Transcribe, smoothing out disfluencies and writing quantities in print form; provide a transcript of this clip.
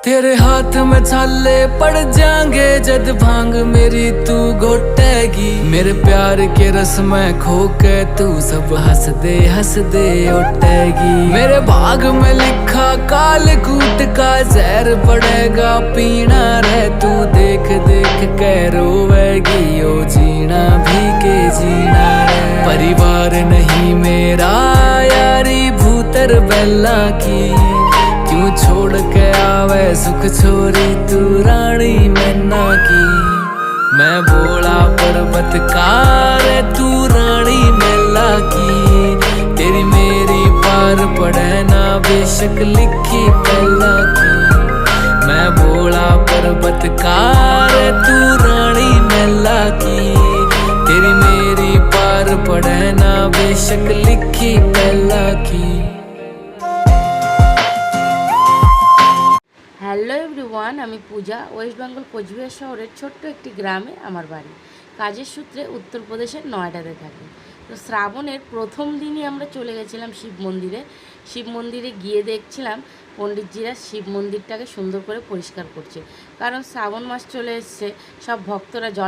तेरे हाथ में छाले पड़ जाएंगे जद भांग मेरी तू घोटेगी। मेरे प्यार के रस में खो के तू सब हंस दे उठेगी। मेरे भाग में लिखा काल कूट का जहर पड़ेगा पीना रे तू देख देख के रोवेगी। ओ जीना भी के जीना रे परिवार नहीं मेरा यारी भूतर बेला की। क्यों छोड़ के आवे सुख छोरी तू रानी मैना की। मैं बोला पर्वत कार तू रानी मेला की। तेरी मेरी पार पड़े ना बेशक लिखी पहला की। मैं बोला पर्वत कार तू रानी मेला की। तेरी मेरी पार पड़े ना बेशक लिखी पहला की। হ্যালো এভরিওয়ান, আমি পূজা। ওয়েস্ট বেঙ্গল কোচবিহার শহরের ছোট্ট একটি গ্রামে আমার বাড়ি। কাজের সূত্রে উত্তরপ্রদেশের নয়ডাতে থাকি। তো শ্রাবণের প্রথম দিনই আমরা চলে গেছিলাম শিব মন্দিরে। শিব মন্দিরে গিয়ে দেখছিলাম পণ্ডিতজিরা শিব মন্দিরটাকে সুন্দর করে পরিষ্কার করছে, কারণ শ্রাবণ মাস চলে এসছে, সব ভক্তরা জল